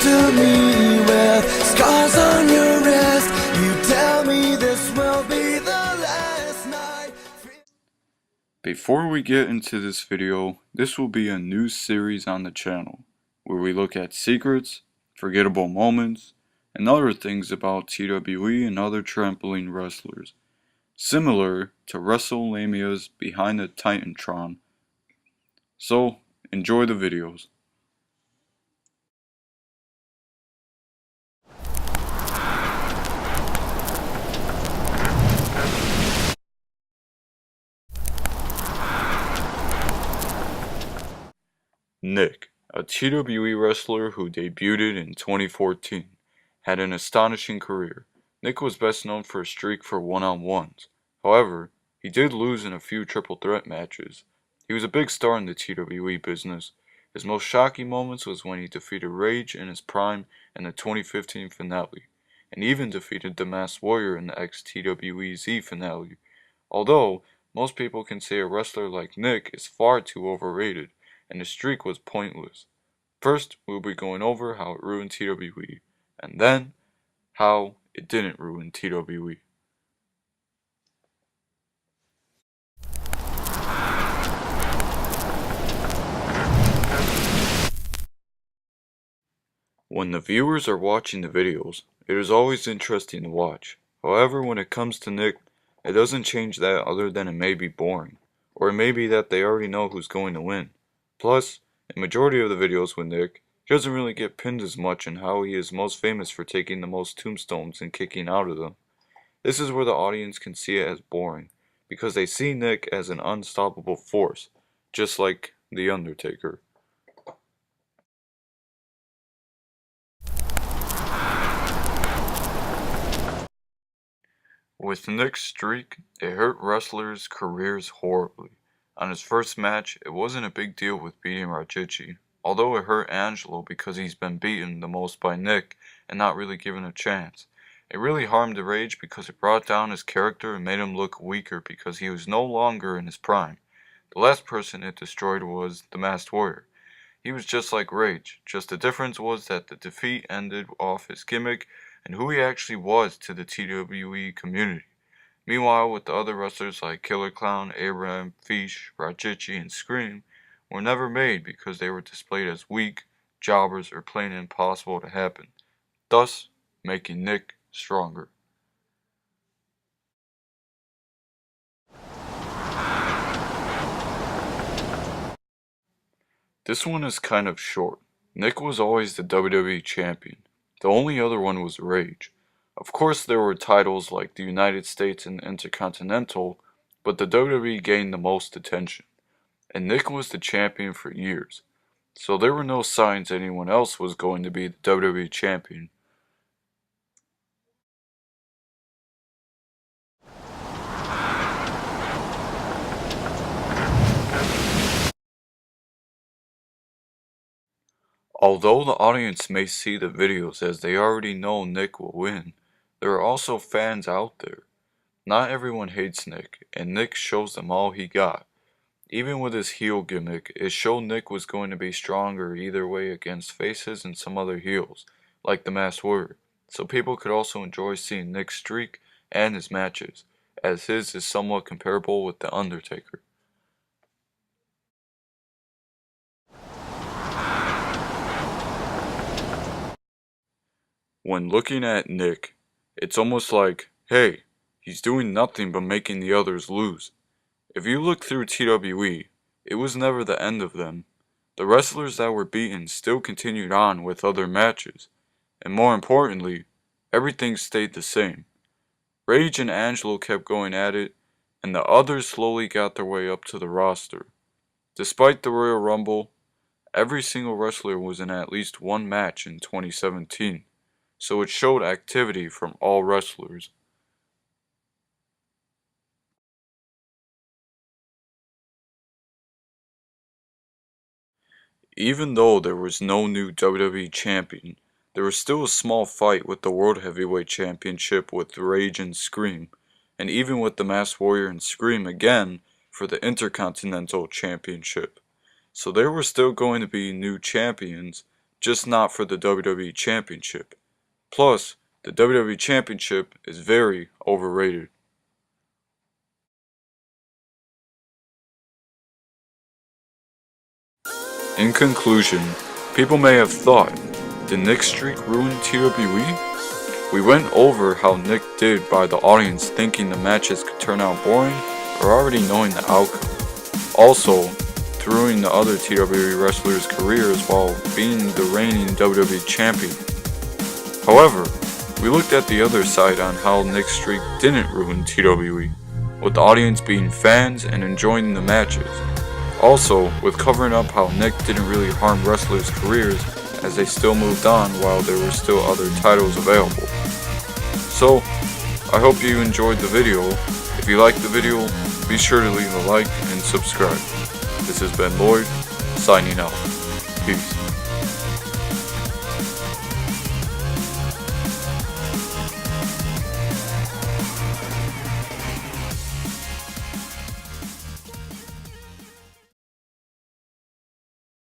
to me with scars on your wrist. You tell me this will be the last night. Before we get into this video, this will be a new series on the channel, where we look at secrets, forgettable moments, and other things about TWE and other trampoline wrestlers, similar to WrestleMania's Behind the Titantron. So, enjoy the videos. Nick, a TWE wrestler who debuted in 2014, had an astonishing career. Nick was best known for a streak for one-on-ones. However, he did lose in a few triple threat matches. He was a big star in the TWE business. His most shocking moments was when he defeated Rage in his prime in the 2015 finale, and even defeated the Masked Warrior in the ex-TWEZ finale. Although, most people can say a wrestler like Nick is far too overrated, and the streak was pointless. First, we'll be going over how it ruined TWE, and then how it didn't ruin TWE. When the viewers are watching the videos, it is always interesting to watch. However, when it comes to Nick, it doesn't change that other than it may be boring, or it may be that they already know who's going to win. Plus, in majority of the videos with Nick, he doesn't really get pinned as much, and how he is most famous for taking the most tombstones and kicking out of them. This is where the audience can see it as boring, because they see Nick as an unstoppable force, just like The Undertaker. With Nick's streak, it hurt wrestlers' careers horribly. On his first match, it wasn't a big deal with beating Rajichi, although it hurt Angelo because he's been beaten the most by Nick and not really given a chance. It really harmed the Rage because it brought down his character and made him look weaker because he was no longer in his prime. The last person it destroyed was the Masked Warrior. He was just like Rage, just the difference was that the defeat ended off his gimmick and who he actually was to the TWE community. Meanwhile, with the other wrestlers like Killer Clown, Abraham, Fish, Rajichi, and Scream were never made because they were displayed as weak, jobbers, or plain impossible to happen, thus making Nick stronger. This one is kind of short. Nick was always the WWE champion. The only other one was Rage. Of course there were titles like the United States and Intercontinental, but the WWE gained the most attention. And Nick was the champion for years. So there were no signs anyone else was going to be the WWE champion. Although the audience may see the videos as they already know Nick will win, there are also fans out there. Not everyone hates Nick, and Nick shows them all he got. Even with his heel gimmick, it showed Nick was going to be stronger either way against faces and some other heels, like the Masked Warrior, so people could also enjoy seeing Nick's streak and his matches, as his is somewhat comparable with The Undertaker. When looking at Nick, it's almost like, hey, he's doing nothing but making the others lose. If you look through TWE, it was never the end of them. The wrestlers that were beaten still continued on with other matches, and more importantly, everything stayed the same. Rage and Angelo kept going at it, and the others slowly got their way up to the roster. Despite the Royal Rumble, every single wrestler was in at least one match in 2017. So it showed activity from all wrestlers. Even though there was no new WWE champion, there was still a small fight with the World Heavyweight Championship with Rage and Scream, and even with the Masked Warrior and Scream again for the Intercontinental Championship. So there were still going to be new champions, just not for the WWE Championship. Plus, the WWE Championship is very overrated. In conclusion, people may have thought, did Nick's streak ruin TWE? We went over how Nick did by the audience thinking the matches could turn out boring or already knowing the outcome. Also, through the other TWE wrestlers' careers while being the reigning WWE champion. However, we looked at the other side on how Nick's streak didn't ruin TWE, with the audience being fans and enjoying the matches. Also, with covering up how Nick didn't really harm wrestlers' careers as they still moved on while there were still other titles available. So, I hope you enjoyed the video. If you liked the video, be sure to leave a like and subscribe. This has been Lloyd, signing out. Peace.